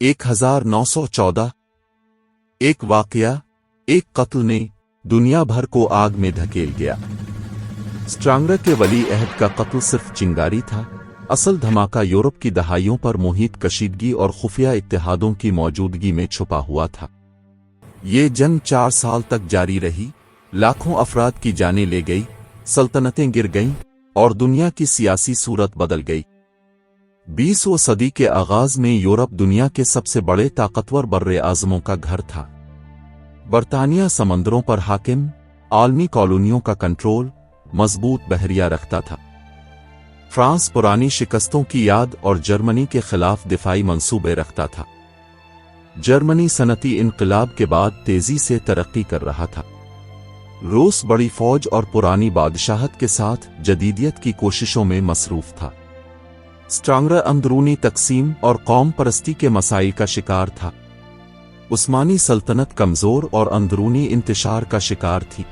1914 एक वाकया, एक कत्ल ने दुनिया भर को आग में धकेल गया। स्ट्रांगर के वली अहद का कत्ल सिर्फ चिंगारी था। असल धमाका यूरोप की दहाइयों पर मुहित कशीदगी और खुफिया इत्तेहादों की मौजूदगी में छुपा हुआ था। ये जंग 4 साल तक जारी रही, लाखों अफराद की जानें ले गई, सल्तनतें गिर गईं और दुनिया की सियासी सूरत बदल गई। 20वीं सदी के आगाज में यूरोप दुनिया के सबसे बड़े ताकतवर बर्रे आज़मों का घर था। बरतानिया समंदरों पर हाकिम, आलमी कॉलोनियों का कंट्रोल, मजबूत बहरिया रखता था। फ्रांस पुरानी शिकस्तों की याद और जर्मनी के खिलाफ दिफाई मंसूबे रखता था। जर्मनी सनती इनकलाब के बाद तेजी से तरक्की कर रहा था। रूस बड़ी फौज और पुरानी बादशाहत के साथ जदीदियत की कोशिशों में मसरूफ था। स्ट्रांगर अंदरूनी तकसीम और कौम परस्ती के मसाइल का शिकार था। उस्मानी सल्तनत कमजोर और अंदरूनी इंतशार का शिकार थी।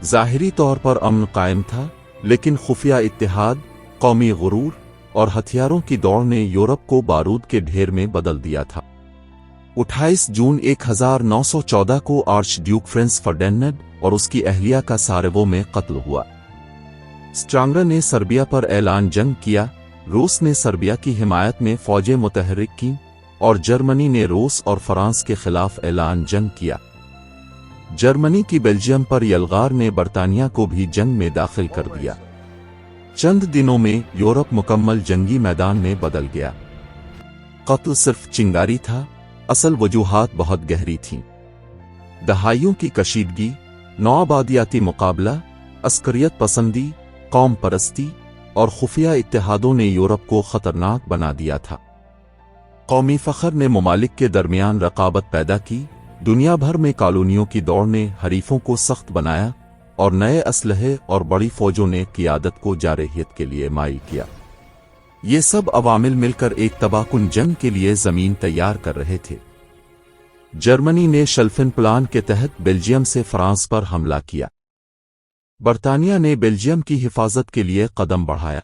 ज़ाहिरी तौर पर अमन कायम था, लेकिन खुफिया इत्तेहाद, कौमी गुरूर और हथियारों की दौड़ ने यूरोप को बारूद के ढेर में बदल दिया था। 28 जून 1914 को आर्च ड्यूक फ्रांस फर्डिनेंड और उसकी अहलिया का सारावो में कत्ल हुआ। स्ट्रांगर ने सर्बिया पर ऐलान जंग किया, रूस ने सर्बिया की हिमायत में फौजें मुतहर्रिक की और जर्मनी ने रूस और फ्रांस के खिलाफ ऐलान जंग किया। जर्मनी की बेल्जियम पर यलगार ने बरतानिया को भी जंग में दाखिल कर दिया। चंद दिनों में यूरोप मुकम्मल जंगी मैदान में बदल गया। कत्ल सिर्फ चिंगारी था, असल वजूहात बहुत गहरी थीं। दहाइयों की कशीदगी, नौआबादियाती मुकाबला, अस्करियत पसंदी, कौम परस्ती और खुफिया इत्तेहादों ने यूरोप को खतरनाक बना दिया था। कौमी फख्र ने ममालिक के दरमियान रकाबत पैदा की। दुनिया भर में कॉलोनियों की दौड़ ने हरीफों को सख्त बनाया और नए असलहे और बड़ी फौजों ने क़ियादत को जारहियत के लिए माइल किया। ये सब अवामिल मिलकर एक तबाहकुन जंग के लिए जमीन तैयार कर रहे थे। जर्मनी ने शल्फिन प्लान के तहत बेल्जियम से फ्रांस पर हमला किया। बरतानिया ने बेल्जियम की हिफाजत के लिए कदम बढ़ाया।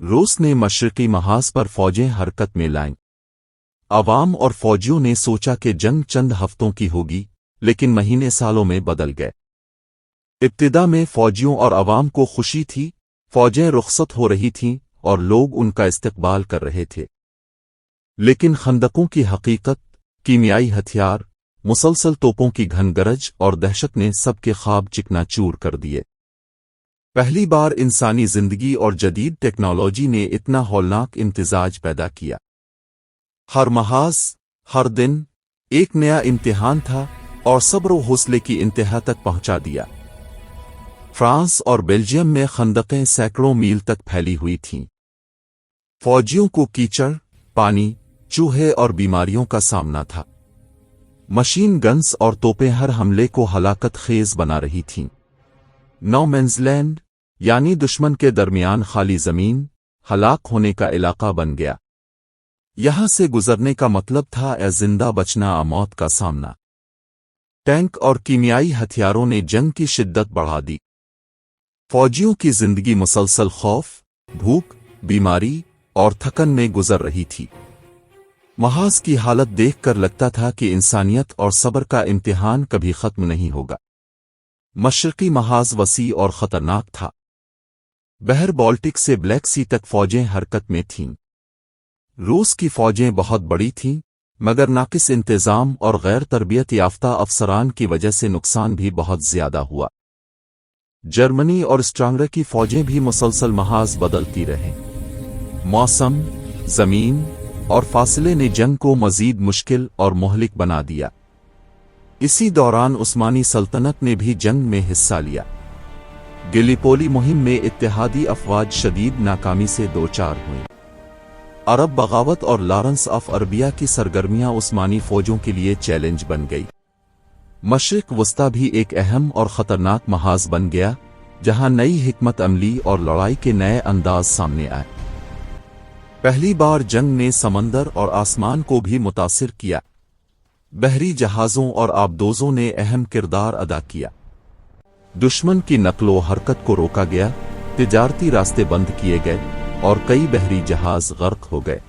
रूस ने मशरकी महाज पर फौजें हरकत में लाईं। अवाम और फौजियों ने सोचा कि जंग चंद हफ्तों की होगी, लेकिन महीने सालों में बदल गए। इब्तिदा में फौजियों और अवाम को खुशी थी, फौजें रुखसत हो रही थीं और लोग उनका इस्तकबाल कर रहे थे। लेकिन खंदकों की हकीकत, कीमियाई हथियार, मुसलसल तोपों की घनगरज और दहशत ने सबके ख्वाब चिकनाचूर कर दिए। पहली बार इंसानी जिंदगी और जदीद टेक्नोलॉजी ने इतना हौलनाक इम्तिजाज पैदा किया। हर महाज, हर दिन एक नया इम्तिहान था और सब्र व हौसले की इंतहा तक पहुंचा दिया। फ्रांस और बेल्जियम में खंदकें सैकड़ों मील तक फैली हुई थीं। फौजियों को कीचड़, पानी, चूहे और बीमारियों का सामना था। मशीन गन्स और तोपें हर हमले को हलाकत खेज बना रही थीं। नो मैन्स लैंड यानी दुश्मन के दरमियान खाली जमीन, हलाक होने का इलाका बन गया। यहां से गुजरने का मतलब था ए जिंदा बचना आ मौत का सामना। टैंक और कीमियाई हथियारों ने जंग की शिद्दत बढ़ा दी। फौजियों की जिंदगी मुसलसल खौफ, भूख, बीमारी और थकन में गुजर रही थी। महाज की हालत देखकर लगता था कि इंसानियत और सब्र का इम्तिहान कभी खत्म नहीं होगा। मशरकी महाज वसी और खतरनाक था। बहर बाल्टिक से ब्लैक सी तक फौजें हरकत में थीं। रूस की फौजें बहुत बड़ी थीं, मगर नाकिस इंतजाम और गैर तरबियत याफ्ता अफसरान की वजह से नुकसान भी बहुत ज्यादा हुआ। जर्मनी और स्ट्रांगर की फौजें भी मुसलसल महाज बदलती रहीं। मौसम, जमीन और फासले ने जंग को मजीद मुश्किल और मुहलिक बना दिया। इसी दौरान उस्मानी सल्तनत ने भी जंग में हिस्सा लिया। गिलिपोली मुहिम में इत्तेहादी अफवाज शदीद नाकामी से दोचार हुई। अरब बगावत और लॉरेंस ऑफ अरबिया की सरगर्मियां उस्मानी फौजों के लिए चैलेंज बन गई। मशरिक वस्ता भी एक अहम और खतरनाक महाज बन गया, जहां नई हिकमत अमली और लड़ाई के नए अंदाज सामने आए। पहली बार जंग ने समंदर और आसमान को भी मुतासिर किया। बहरी जहाज़ों और आबदोज़ों ने अहम किरदार अदा किया। दुश्मन की नक्लो हरकत को रोका गया, तिजारती रास्ते बंद किए गए और कई बहरी जहाज गर्क हो गए।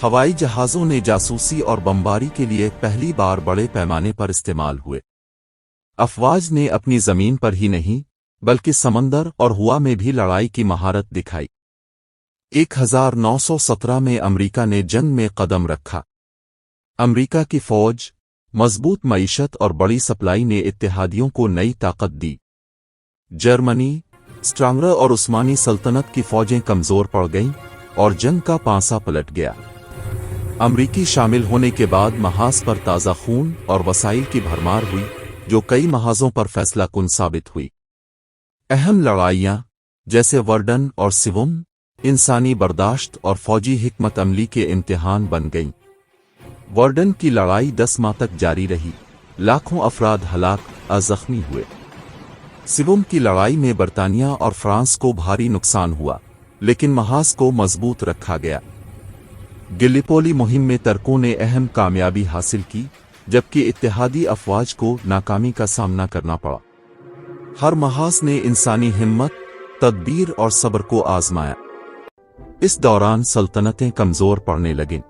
हवाई जहाज़ों ने जासूसी और बमबारी के लिए पहली बार बड़े पैमाने पर इस्तेमाल हुए। अफवाज ने अपनी ज़मीन पर ही नहीं बल्कि समंदर और हवा में भी लड़ाई की महारत दिखाई। 1917 में अमेरिका ने जंग में कदम रखा। अमेरिका की फौज, मजबूत मईशत और बड़ी सप्लाई ने इत्तेहादियों को नई ताकत दी। जर्मनी, स्ट्रांगर और उस्मानी सल्तनत की फौजें कमज़ोर पड़ गईं और जंग का पांसा पलट गया। अमरीकी शामिल होने के बाद महाज पर ताज़ा खून और वसाइल की भरमार हुई, जो कई महाजों पर फैसला कुन साबित हुई। अहम लड़ाइयाँ जैसे वर्डन और सिवुम इंसानी बर्दाश्त और फौजी हिकमत अमली के इम्तिहान बन गईं। वर्डन की लड़ाई 10 माह तक जारी रही, लाखों अफराद हलाक और जख्मी हुए। सिवुम की लड़ाई में बरतानिया और फ्रांस को भारी नुकसान हुआ, लेकिन महाज को मजबूत रखा गया। गिल्लीपोली मुहिम में टर्कों ने अहम कामयाबी हासिल की, जबकि इत्तेहादी अफवाज को नाकामी का सामना करना पड़ा। हर महाज ने इंसानी हिम्मत, तदबीर और सब्र को आजमाया। इस दौरान सल्तनतें कमजोर पड़ने लगीं।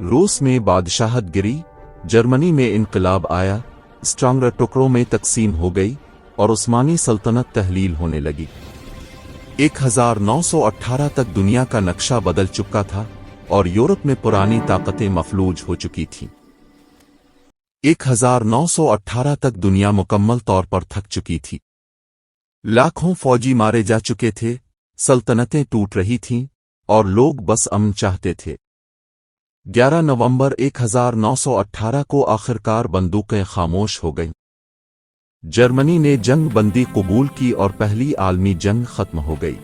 रूस में बादशाहत गिरी, जर्मनी में इनकलाब आया, स्ट्रांगर टुकड़ों में तकसीम हो गई और उस्मानी सल्तनत तहलील होने लगी। 1918 तक दुनिया का नक्शा बदल चुका था और यूरोप में पुरानी ताकतें मफलूज हो चुकी थीं। 1918 तक दुनिया मुकम्मल तौर पर थक चुकी थी। लाखों फौजी मारे जा चुके थे, सल्तनतें टूट रही थीं और लोग बस अमन चाहते थे। 11 नवंबर 1918 को आखिरकार बंदूकें खामोश हो गईं। जर्मनी ने जंग बंदी कबूल की और पहली आलमी जंग खत्म हो गई।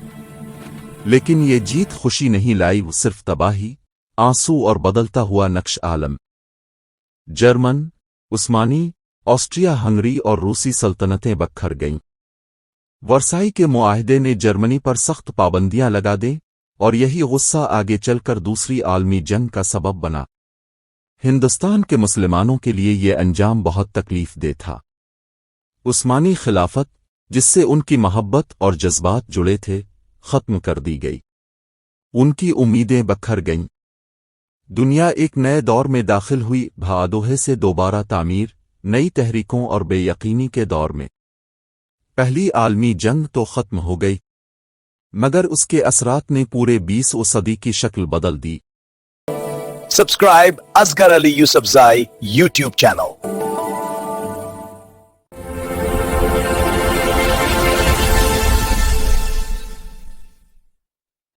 लेकिन ये जीत खुशी नहीं लाई, सिर्फ तबाही, आंसू और बदलता हुआ नक्श आलम। जर्मन, उस्मानी, ऑस्ट्रिया हंगरी और रूसी सल्तनतें बखर गईं। वर्साई के मुआहदे ने जर्मनी पर सख्त पाबंदियां लगा दें और यही गुस्सा आगे चलकर दूसरी आलमी जंग का सबब बना। हिंदुस्तान के मुसलमानों के लिए यह अंजाम बहुत तकलीफ दे था। उस्मानी खिलाफत, जिससे उनकी मोहब्बत और जज्बात जुड़े थे, खत्म कर दी गई। उनकी उम्मीदें बखर गईं। दुनिया एक नए दौर में दाखिल हुई, भादोहे से दोबारा तामीर, नई तहरीकों और बेयकीनी के दौर में। पहली आलमी जंग तो खत्म हो गई, मगर उसके असरात ने पूरे 20वीं सदी की शक्ल बदल दी। Subscribe Asghar Ali Yousafzai YouTube channel.